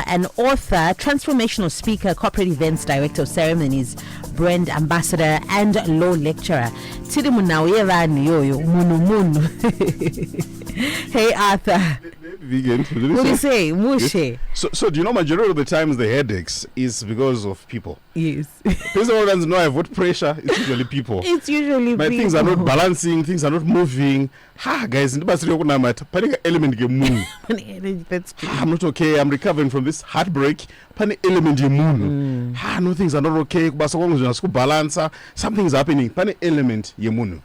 an author, transformational speaker, corporate events director of ceremonies, brand ambassador, and law lecturer. Tiri munawirani yoyo Munhu. Hey Arthur. Vegan. What do you say? Mushe. So do you know majority of the times the headaches is because of people? Yes. These organs know I have what pressure. It's usually people. It's usually my people. Things are not balancing. Things are not moving. Guys, that's true. I'm not okay. I'm recovering from this heartbreak. Pani element Munhu. No, things are not okay. Balance. Something is happening. Pani element Munhu.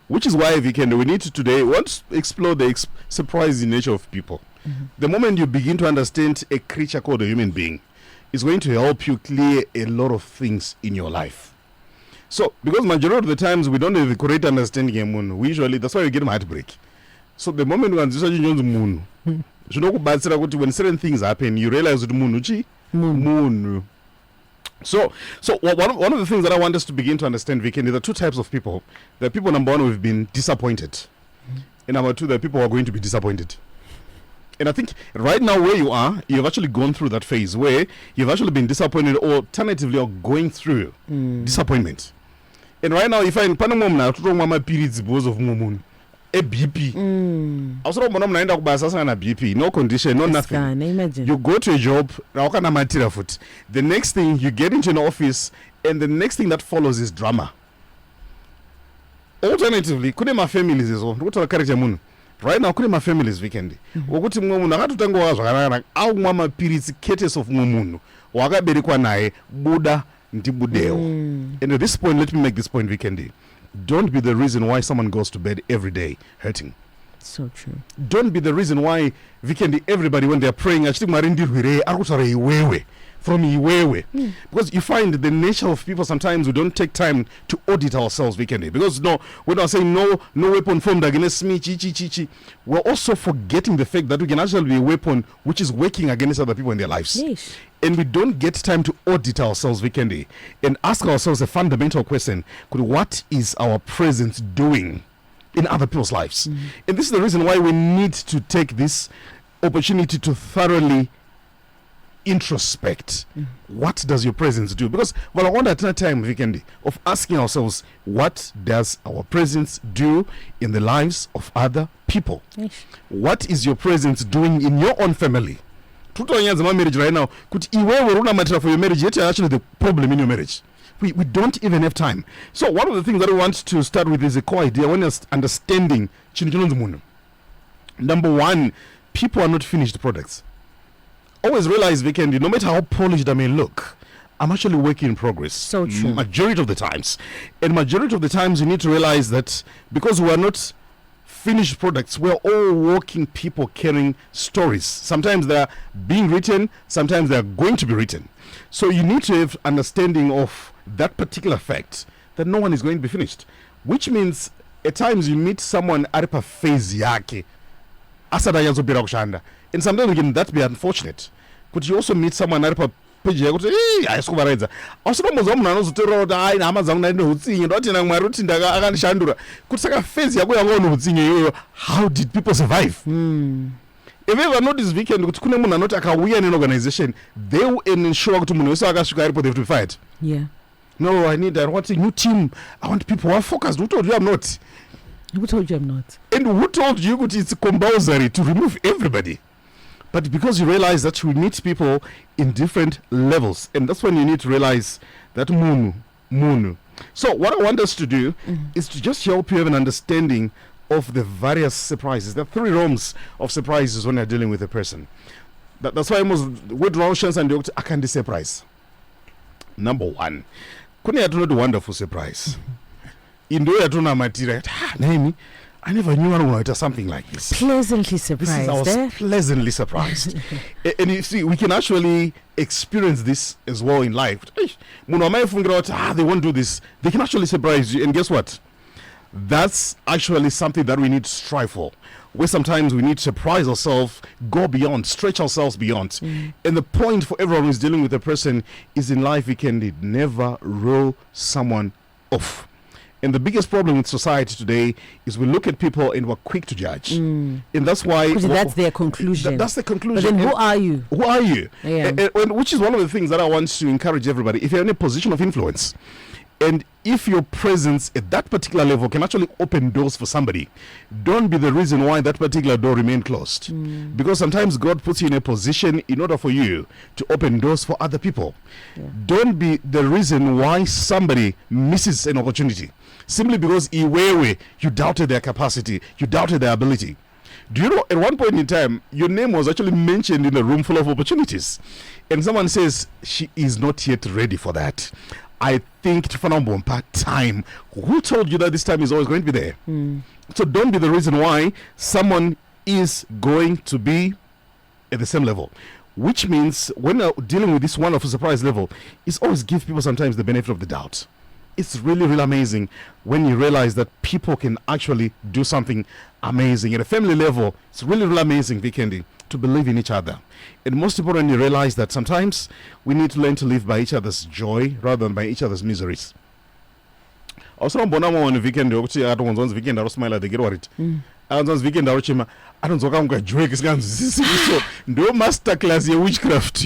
Which is why we need to today want to explore the surprising nature of people. The moment you begin to understand a creature called a human being, it's going to help you clear a lot of things in your life. So, because majority of the times we don't have the correct understanding of Munhu, we usually, that's why we get heartbreak. So the moment we understand Munhu, when certain things happen, you realize that Munhu. So one of the things that I want us to begin to understand, Vicky, is there are two types of people. There are people, number one, who've been disappointed. And number two, there are people who are going to be disappointed. And I think right now where you are, you've actually gone through that phase where you've actually been disappointed, or alternatively are going through disappointment. And right now, if I in Panama now, mama periods because of Munhu. A BP. BP, no condition, no nothing. You go to a job, the next thing you get into an office, and the next thing that follows is drama. Alternatively, could my families is on right now, could my families weekend. Mama periods cases of Munhu. Buddha Ntibudeo. And at this point, let me make this point, Vikendi. Don't be the reason why someone goes to bed every day hurting. So true. Don't be the reason why Vikendi, everybody when they're praying, from Iwewe. Because you find the nature of people, sometimes we don't take time to audit ourselves, Vikendi. Because we're not saying no weapon formed against me, we're also forgetting the fact that we can actually be a weapon which is working against other people in their lives. Yes. And we don't get time to audit ourselves, Vikendi, and ask ourselves a fundamental question: what is our presence doing in other people's lives? And this is the reason why we need to take this opportunity to thoroughly introspect. What does your presence do? Because I want at that time, Vikendi, of asking ourselves, what does our presence do in the lives of other people? Yes. What is your presence doing in your own family? Marriage right now, could for your marriage, yet actually the problem in your marriage. We don't even have time. So one of the things that I want to start with is a core idea when you're understanding Munhu. Number one, people are not finished products. Always realize, Vikendi, no matter how polished I may look, I'm actually work in progress. So true. Majority of the times. And majority of the times you need to realize that because we are not finished products, we're all working people carrying stories. Sometimes they are being written, sometimes they are going to be written. So you need to have understanding of that particular fact that no one is going to be finished. Which means at times you meet someone at a phase yake. And sometimes again that be unfortunate. Could you also meet someone at a page how did people survive? If you ever notice Weekend not an organization, they will ensure to they have to be fired. Yeah. No, I want a new team. I want people who are focused. Who told you I'm not? Who told you I'm not? And who told you it's compulsory to remove everybody? But because you realize that we need people in different levels, and that's when you need to realize that Munhu. So what I want us to do is to just help you have an understanding of the various surprises. There are three realms of surprises when you're dealing with a person. That's why most with Russians and I can be surprised. Number one, couldn't you do the wonderful surprise? In the material, I never knew anyone would do something like this. Pleasantly surprised. I was pleasantly surprised. And you see, we can actually experience this as well in life. They won't do this. They can actually surprise you. And guess what? That's actually something that we need to strive for. Where sometimes we need to surprise ourselves, go beyond, stretch ourselves beyond. And the point for everyone who's dealing with a person is in life, we can never roll someone off. And the biggest problem with society today is we look at people and we're quick to judge. And that's why... Because that's their conclusion. That's the conclusion. But then who are you? Who are you? Yeah. And which is one of the things that I want to encourage everybody. If you're in a position of influence, and if your presence at that particular level can actually open doors for somebody, don't be the reason why that particular door remained closed. Because sometimes God puts you in a position in order for you to open doors for other people. Don't be the reason why somebody misses an opportunity simply because you doubted their capacity, you doubted their ability. Do you know, at one point in time, your name was actually mentioned in a room full of opportunities, and someone says, she is not yet ready for that. I think time. Who told you that this time is always going to be there? So don't be the reason why someone is going to be at the same level. Which means when dealing with this wonderful surprise level, it's always give people sometimes the benefit of the doubt. It's really, really amazing when you realize that people can actually do something amazing. At a family level, it's really, really amazing, Vikendi, to believe in each other. And most importantly, realize that sometimes we need to learn to live by each other's joy rather than by each other's miseries. Also, I'm on weekend, I don't want weekend, I don't smile at the get worried. I don't weekend, I don't want joy, no masterclass, your witchcraft.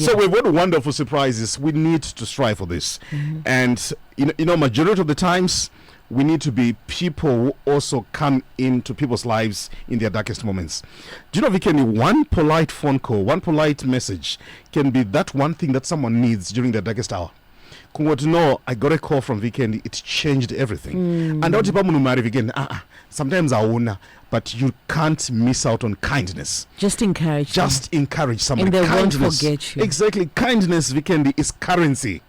So we've got wonderful surprises. We need to strive for this. And, you know, majority of the times, we need to be people who also come into people's lives in their darkest moments. Do you know, Vikendi, one polite phone call, one polite message can be that one thing that someone needs during their darkest hour. No, I got a call from Vikendi, it changed everything. And sometimes I own, but you can't miss out on kindness. Just encourage somebody. And they kindness, won't forget you. Exactly. Kindness, Vikendi, is currency.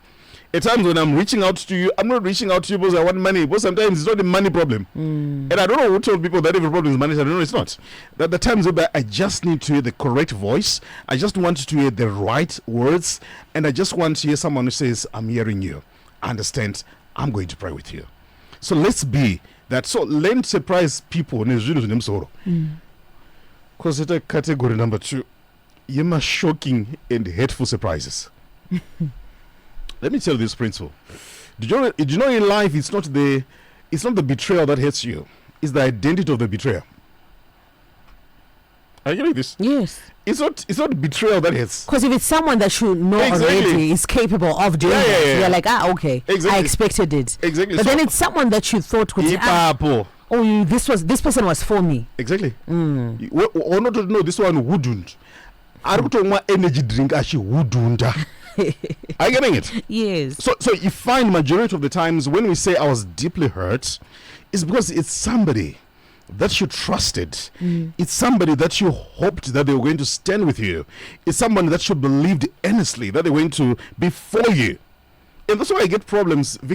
At times when I'm reaching out to you, I'm not reaching out to you because I want money. But sometimes it's not a money problem. And I don't know who told people that every problem is money. I don't know, it's not. That the times where I just need to hear the correct voice. I just want to hear the right words. And I just want to hear someone who says, I'm hearing you. Understand, I'm going to pray with you. So let's be that. So learn to surprise people. Because it's a category number 2. You are shocking and hateful surprises. Let me tell you this principle. Did you know in life it's not the betrayal that hurts you, it's the identity of the betrayer. Are you getting this? Yes. It's not betrayal that hurts. Because if it's someone that you know already is capable of doing it, you're like, okay, exactly. I expected it. Exactly. But then it's someone that you thought could this person was for me. Exactly. Or not to know this one wouldn't. I don't know what energy drink actually wouldn't. Are you getting it? Yes. So you find majority of the times when we say I was deeply hurt, it's because it's somebody that you trusted. It's somebody that you hoped that they were going to stand with you. It's someone that you believed earnestly that they were going to be for you. And that's why I get problems. I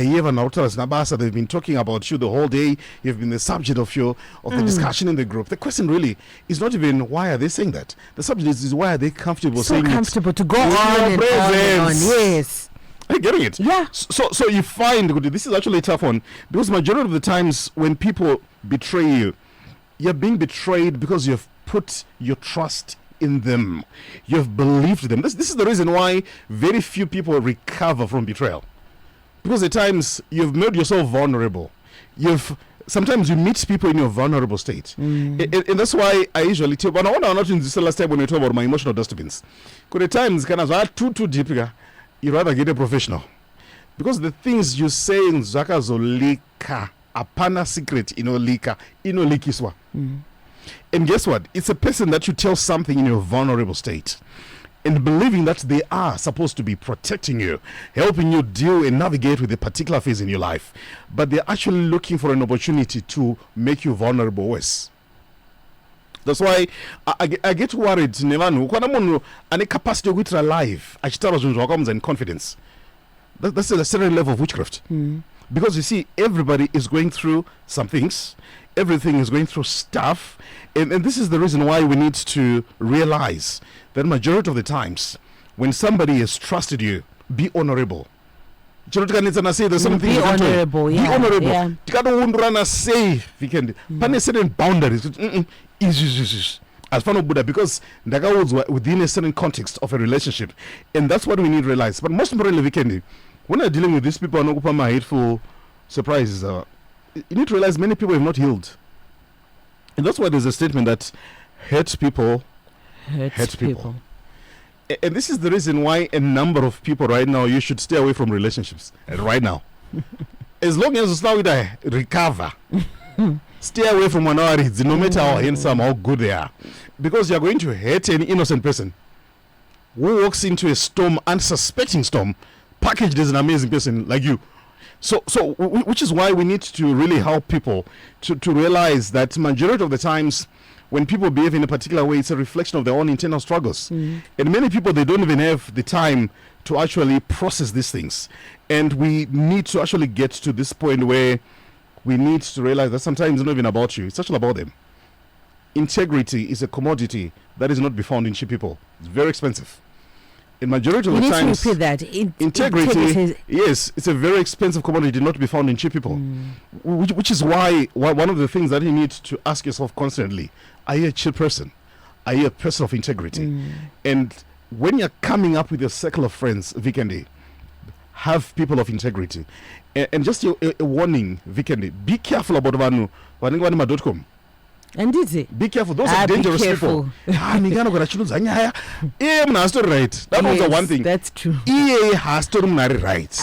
hear an they've been talking about you the whole day. You've been the subject of the discussion in the group. The question really is not even why are they saying that. The subject is why are they comfortable saying it? So comfortable to go on and on. Yes. Are you getting it? Yeah. So you find, this is actually a tough one, because majority of the times when people betray you, you're being betrayed because you've put your trust in them. You've believed them. This is the reason why very few people recover from betrayal. Because at times you've made yourself vulnerable. Sometimes you meet people in your vulnerable state. And that's why I usually tell, but I want to not in this last time when we talk about my emotional dustbins. Because at times too deep, you rather get a professional. Because the things you say in Zaka Zolika, apana secret, lika, likiswa. And guess what? It's a person that you tell something in your vulnerable state and believing that they are supposed to be protecting you, helping you deal and navigate with a particular phase in your life. But they're actually looking for an opportunity to make you vulnerable worse. That's why I get worried. Munhu ane capacity of alive. And confidence. That's a certain level of witchcraft. Because you see, everybody is going through some things. Everything is going through stuff. And this is the reason why we need to realize that majority of the times, when somebody has trusted you, be honorable. Be honorable, yeah. Be honorable. Yeah. Certain boundaries. As far as because within a certain context of a relationship. And that's what we need to realize. But most importantly, when you're dealing with these people anokupama hateful surprises, you need to realize many people have not healed. And that's why there's a statement that hurt people hurt people. And this is the reason why a number of people right now, you should stay away from relationships right now. As long as you now recover, stay away from minorities, no matter how handsome, how good they are. Because you're going to hurt an innocent person who walks into a storm, unsuspecting storm, packaged as an amazing person like you. So which is why we need to really help people to realize that majority of the times when people behave in a particular way, it's a reflection of their own internal struggles. And many people, they don't even have the time to actually process these things. And we need to actually get to this point where we need to realize that sometimes it's not even about you, it's actually about them. Integrity is a commodity that is not be found in cheap people. It's very expensive. In majority of the times, to repeat that. Integrity, yes, it's a very expensive commodity not to be found in cheap people. Which is why one of the things that you need to ask yourself constantly, are you a cheap person? Are you a person of integrity? And when you're coming up with your circle of friends, Vikendi, have people of integrity. And just a warning, Vikendi, be careful about vanhu.com. And is it? Be careful, those are dangerous people. Right. That was the one thing. That's true. Has to right.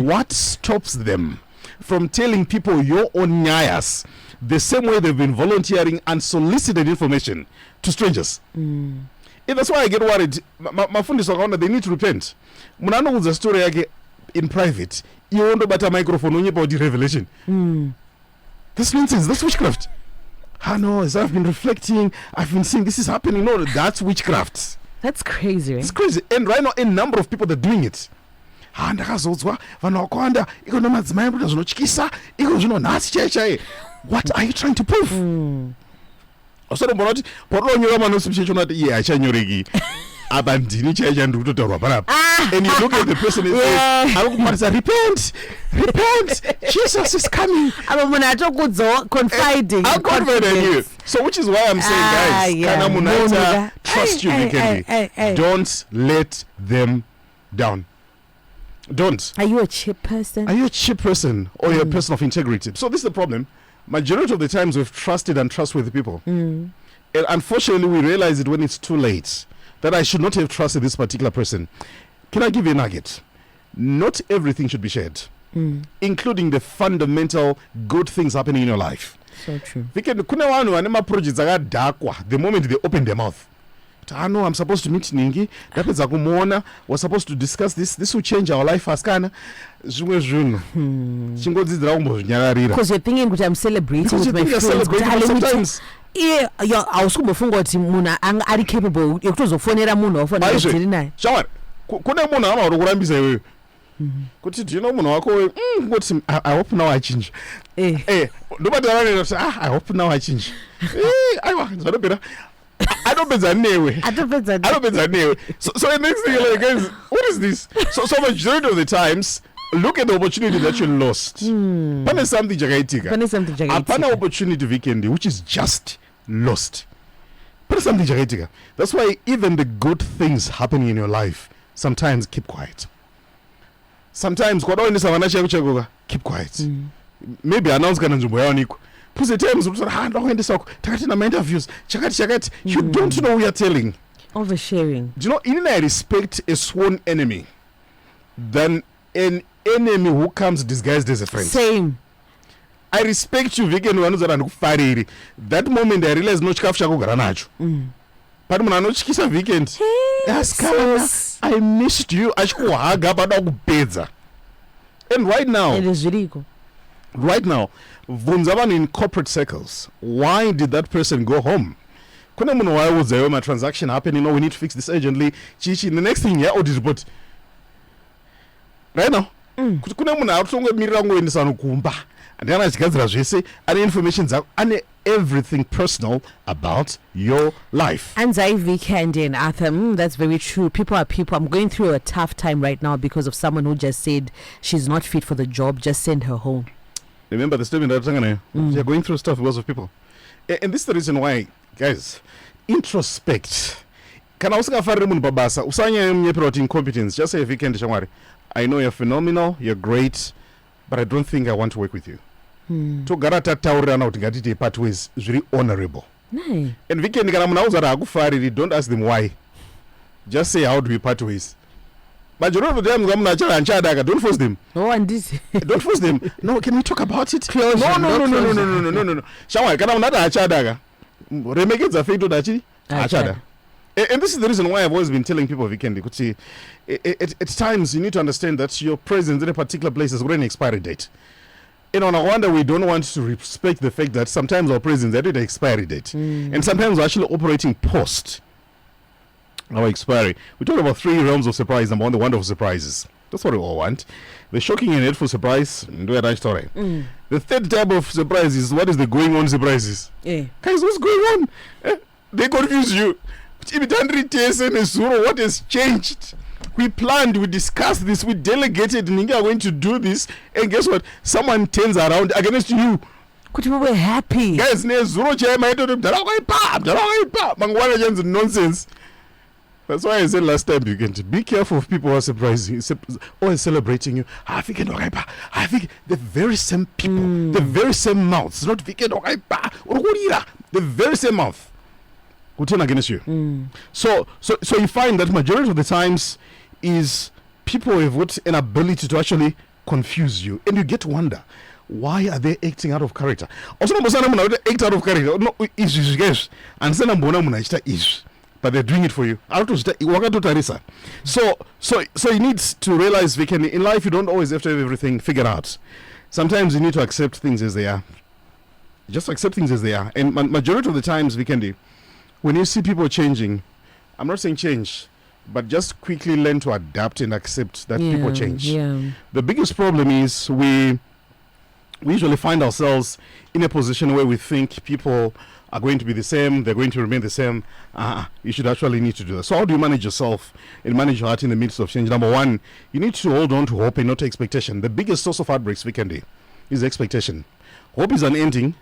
What stops them from telling people your own nyayas the same way they've been volunteering unsolicited information to strangers? And that's why I get worried. My friend is around, they need to repent. Munano was a story in private. You want to buy a microphone on about the revelation. That's nonsense. That's witchcraft. I know, as I've been reflecting, I've been seeing this is happening. No, that's witchcraft. That's crazy, right? It's crazy. And right now, a number of people that are doing it. What are you trying to prove? And you look at the person and say, repent, Jesus is coming. Confiding. I'm confident in you. So which is why I'm saying, guys, trust you, Vikendi. Don't let them down. Don't. Are you a cheap person? Are you a cheap person or you're a person of integrity? So this is the problem. Majority of the times we've trusted and trustworthy people. And unfortunately we realize it when it's too late. That I should not have trusted this particular person. Can I give you a nugget? Not everything should be shared, including the fundamental good things happening in your life. So true. The moment they open their mouth, I know I'm supposed to meet Ningi. We're supposed to discuss this. This will change our life. Because you're thinking that I'm celebrating with my friends. Sometimes. Yeah, awusungofunga ukuthi muna ari capable yokuzofonera munhu ofona ndiri naye. Shawari. Kune munhu anoro kurambisa iwewe. Kuti ndino munhu wako ngoti I hope now I change. Nobody around say I hope now I change. Aiwa zvanopera. Adopedza newe. So the next thing like guys, what is this? So majority of the times look at the opportunity that you lost. Pane something jakaitika. Apana opportunity Vikendi which is just lost. Pane something jakaitika. That's why even the good things happening in your life, sometimes keep quiet. Sometimes keep quiet. Maybe announce kana nzvimbo yaoniko. Puze times takati na interviews chakati you don't know who you're telling. Oversharing. Do you know, even I respect a sworn enemy than an enemy who comes disguised as a friend. Same. I respect you, Viken, that moment I realized no chikafu chakugara nacho. But when I know chikisa Weekend, I missed you. And right now, it is illegal. Right now, Vunzaban in corporate circles, why did that person go home? Why was there a transaction happening? No, we need to fix this urgently. Chichi, the next thing, yeah, audit report. Right now, and then I say, and information and everything personal about your life. And I Weekend in Arthur, that's very true. People are people. I'm going through a tough time right now because of someone who just said she's not fit for the job. Just send her home. Remember the statement that you're going through stuff because of people. And this is the reason why, guys, introspect. kana usingafariri munhu pabasa usanyanyepera kuti incompetence. Just say weekend shamwari, I know you're phenomenal, you're great, but I don't think I want to work with you. Togara tataurirana kuti ngatite part ways zviri honorable. And weekend kana munhu auzara akufariri, don't ask them why. Just say how do we part ways. Majority of the time munhu achadaka, don't force them. Don't force them. No, can we talk about it? Closure, no. Shamwari kana munhu achadaka, remekedza feito dachi achada. And this is the reason why I've always been telling people, Vikendi, at times you need to understand that your presence in a particular place has got an expiry date. And on a wonder, we don't want to respect the fact that sometimes our presence has an expiry date. And sometimes we're actually operating post our expiry. We talk about 3 realms of surprise. Number 1, the wonderful surprises. That's what we all want. The shocking and hateful surprise. The 3rd type of surprise is what is the going on surprises. Guys, what's going on? They confuse you. What has changed? We planned, we discussed this, we delegated, and we are going to do this, and guess what? Someone turns around against you. Could we be happy? Guys, nonsense. That's why I said last time, you can be careful of people who are surprising you, always celebrating you. I think the very same people, the very same mouths, not the very same mouth will turn against you. So you find that majority of the times is people have got an ability to actually confuse you, and you get to wonder, why are they acting out of character? Also, act out of character. No, but they're doing it for you. So you need to realize, in life you don't always have to have everything figured out. Sometimes you need to accept things as they are. Just accept things as they are. And majority of the times, when you see people changing, I'm not saying change, but just quickly learn to adapt and accept that people change. The biggest problem is we usually find ourselves in a position where we think people are going to be the same, they're going to remain the same. You should actually need to do that. So how do you manage yourself and manage your heart in the midst of change? Number 1, you need to hold on to hope and not expectation. The biggest source of heartbreaks is expectation. Hope is unending.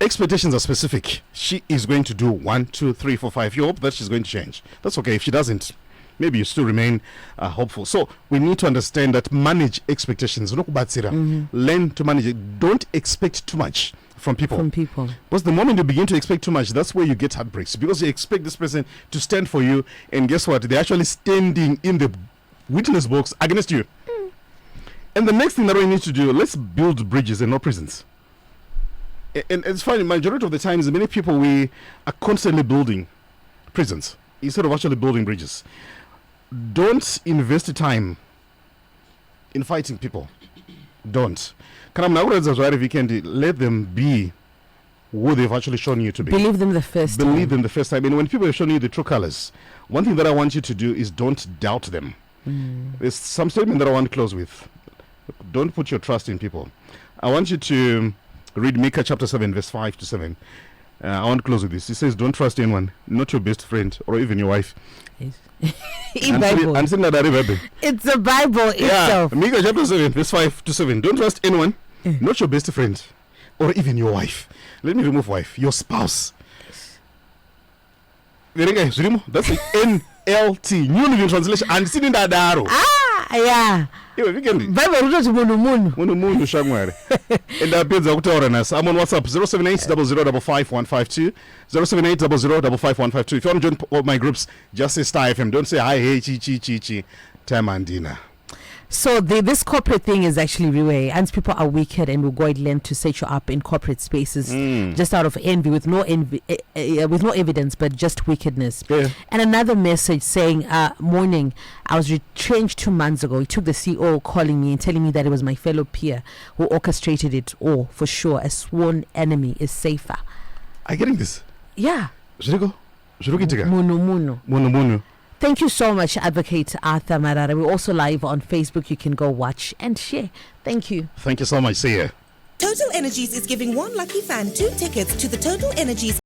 Expectations are specific. She is going to do 1, 2, 3, 4, 5. You hope that she's going to change. That's okay. If she doesn't, maybe you still remain hopeful. So we need to understand that manage expectations. Learn to manage it. Don't expect too much from people. Because the moment you begin to expect too much, that's where you get heartbreaks. Because you expect this person to stand for you, and guess what? They're actually standing in the witness box against you. And the next thing that we need to do, let's build bridges and not prisons. And it's funny, majority of the times, many people, we are constantly building prisons instead of actually building bridges. Don't invest time in fighting people. Don't. Let them be who they've actually shown you to be. Believe them the first time. And when people have shown you the true colors, one thing that I want you to do is don't doubt them. There's some statement that I want to close with. Don't put your trust in people. I want you to read Micah chapter 7, verse 5 to 7. I want to close with this. It says, don't trust anyone, not your best friend or even your wife. Bible. It's the Bible itself. Micah chapter 7, verse 5 to 7. Don't trust anyone, not your best friend or even your wife. Let me remove wife. Your spouse. That's the NLT, New Living Translation. And sitting that arrow. Yeah. Bible rules Munhu Shangwari. And that builds out us. I'm on WhatsApp 07800555152. 07800555152. If you want to join my groups, just say Star FM. Don't say hi, hey, chi. Time and dinner. So this corporate thing is actually real, and people are wicked and will go and learn to set you up in corporate spaces just out of envy, with no evidence, but just wickedness. And another message saying, morning, I was retrenched 2 months ago. It took the CEO calling me and telling me that it was my fellow peer who orchestrated it all. For sure, a sworn enemy is safer. Are you getting this? Yeah. Munhu. Thank you so much, Advocate Arthur Marara. We're also live on Facebook. You can go watch and share. Thank you. Thank you so much. See ya. Total Energies is giving one lucky fan 2 tickets to the Total Energies